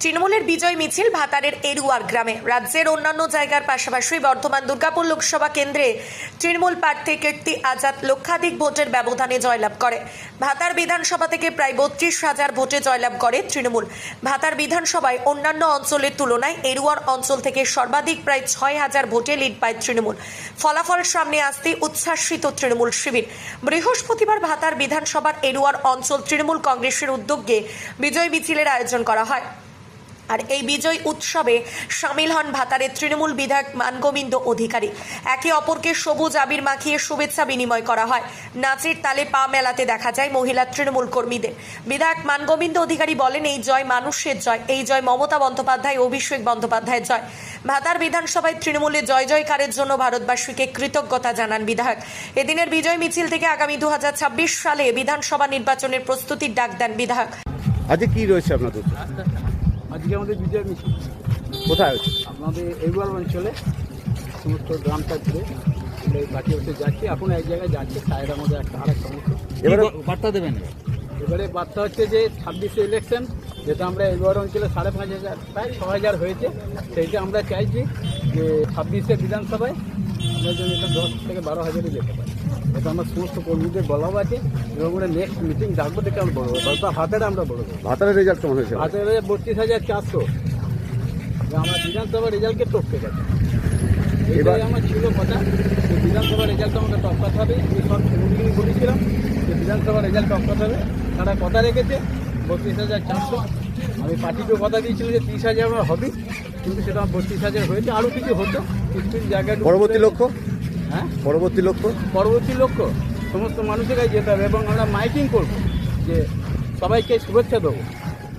তৃণমূলের বিজয় মিছিল ভাতারের এরুয়ার গ্রামে। রাজ্যের অন্যান্য জায়গার পাশাপাশি বর্ধমান দুর্গাপুর লোকসভা কেন্দ্রে তৃণমূল প্রার্থী কীর্তি আজাদ লক্ষাধিক ভোটের ব্যবধানে জয়লাভ করে। ভাতার বিধানসভা থেকে প্রায় 32,000 ভোটে জয়লাভ করে তৃণমূল। ভাতার বিধানসভায় অন্যান্য অঞ্চলের তুলনায় এরুয়ার অঞ্চল থেকে সর্বাধিক প্রায় 6,000 ভোটে লিড পায় তৃণমূল। ফলাফল সামনে আসতে উচ্ছ্বাসিত তৃণমূল শিবির। বৃহস্পতিবার ভাতার বিধানসভার এরুয়ার অঞ্চল তৃণমূল কংগ্রেসের উদ্যোগে বিজয় মিছিলের আয়োজন করা হয়। আর এই বিজয় উৎসবে সামিল হন ভাতারের তৃণমূল বিধায়ক মানগোবিন্দ অধিকারী। একে অপরকে সবুজ আবির মাখিয়ে শুভেচ্ছা বিনিময় করা হয়। নাচের তালে পা মেলাতে দেখা যায় মহিলা তৃণমূল কর্মীদের। বিধায়ক মানগোবিন্দ অধিকারী বলেন, এই জয় মানুষের জয়, এই জয় মমতা বন্দ্যোপাধ্যায়, অভিষেক বন্দ্যোপাধ্যায়ের জয়। ভাতার বিধানসভায় তৃণমূলের জয় জয়কারের জন্য ভারতবাসীকে কৃতজ্ঞতা জানান বিধায়ক। এদিনের বিজয় মিছিল থেকে আগামী 2026 সালে বিধানসভা নির্বাচনের প্রস্তুতির ডাক দেন বিধায়ক। আজকে কি রয়েছে আপনাদের? আজকে আমাদের বিজয় মিছিল কোথায় হচ্ছে? আমাদের এরুয়ার অঞ্চলে সমস্ত গ্রামটা ঘুরে বাকি হতে যাচ্ছি। এখন এক জায়গায় যাচ্ছে সাইডের মধ্যে আরেকটা অংশ। এবারে বার্তা দেবেন? এবারে বার্তা হচ্ছে যে 26 ইলেকশন, যেটা আমরা এরুয়ার অঞ্চলে 5,500 প্রায় 6,000 হয়েছে, সেইটা আমরা চাইছি যে 26 বিধানসভায় আমরা যেন এটা 10 থেকে 12,000 যেতে পারি। এটা আমার সমস্ত কর্মীদের বলাও আছে এবং আমরা নেক্সট মিটিং ডাকবো, দেখে আমরা বড় বলবো। হাতের আমরা বড় ভাতারের রেজাল্ট কেমন হয়েছে? হাতের 32,400। আমার বিধানসভার রেজাল্টকে টপকে গেছে। এবার আমার ছিল কথা যে বিধানসভার রেজাল্ট আমাকে টপকাতে হবে। আমি সব মিটিং বলেছিলাম যে বিধানসভার রেজাল্ট টপকাতে হবে, তারা কথা রেখেছে 32,400। আমি পার্টিকেও কথা দিয়েছিল যে 30,000 আমার হবে, কিন্তু সেটা আমার 32,000 হয়েছে। আরও কিছু হতো কিছু জায়গায়। পরবর্তী লক্ষ্য? হ্যাঁ, পরবর্তী লক্ষ্য সমস্ত মানুষের কাছে যেতে হবে এবং আমরা মাইকিং করবো যে সবাইকে শুভেচ্ছা দেবো।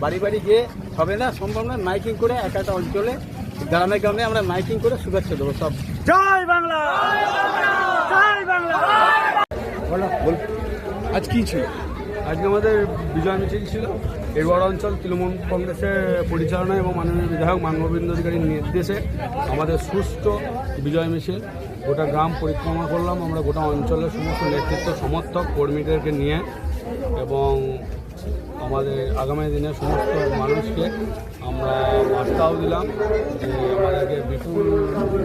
বাড়ি বাড়ি গিয়ে হবে না, সম্ভব না, মাইকিং করে একটা অঞ্চলে গ্রামে গ্রামে আমরা মাইকিং করে শুভেচ্ছা দেবো। সব জয় বাংলা, জয় বাংলা। আজ কি ছিল? আজকে আমাদের বিজয় মিছিল ছিল এরুয়ার অঞ্চল তৃণমূল কংগ্রেসের পরিচালনা এবং মাননীয় বিধায়ক মানগোবিন্দ অধিকারীর নির্দেশে আমাদের সুষ্ঠু বিজয় মিছিল গোটা গ্রাম পরিক্রমা করলাম। আমরা গোটা অঞ্চলের সমস্ত নেতৃত্ব সমর্থক কর্মীদেরকে নিয়ে এবং আমাদের আগামী দিনে সমস্ত মানুষকে আমরা বার্তাও দিলাম যে আমাদেরকে বিপুল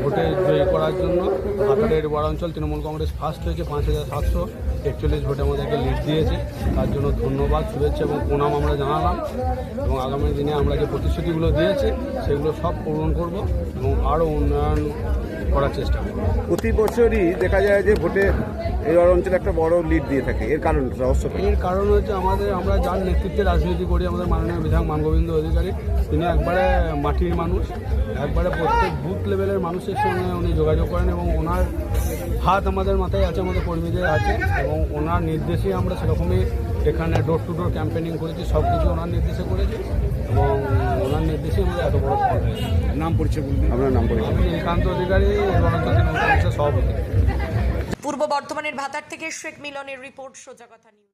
ভোটে জয়ী করার জন্য। ভাতারের এরুয়ার অঞ্চল তৃণমূল কংগ্রেস ফার্স্ট হয়েছে, 5,741 ভোটে আমাদেরকে লিড দিয়েছে। তার জন্য ধন্যবাদ, শুভেচ্ছা এবং প্রণাম আমরা জানালাম এবং আগামী দিনে আমরা যে প্রতিশ্রুতিগুলো দিয়েছি সেগুলো সব পূরণ করব এবং আরও উন্নয়ন করার চেষ্টা করব। প্রতি বছরই দেখা যায় যে ভোটে এরুয়ার অঞ্চলে একটা বড় লিড দিয়ে থাকে, এর কারণ রহস্য? এর কারণ হচ্ছে আমরা যার নেতৃত্বে রাজনীতি করি, আমাদের মাননীয় বিধায়ক মানগোবিন্দ অধিকারী, তিনি একবারে মাটির মানুষ, একবারে প্রত্যেক বুথ লেভেলের মানুষের সঙ্গে উনি যোগাযোগ করেন এবং ওনার হাত আমাদের মাথায় আছে, আমাদের কর্মীদের আছে এবং ওনার নির্দেশেই আমরা সেরকমই এখানে ডোর টু ডোর ক্যাম্পেনিং করেছি। সব কিছু ওনার নির্দেশে করেছি এবং ওনার নির্দেশেই আমাদের এত বড় ফল হয়েছে। নাম পরিচয় বলুন। আপনার নাম পরিচয়? আমি নীলকান্ত অধিকারী, এরুয়ার অঞ্চল তৃণমূল কংগ্রেসের সভাপতি। পূর্ব বর্ধমানের ভাতার থেকে শেখ মিলনের রিপোর্ট, সোজা কথা নিউজ।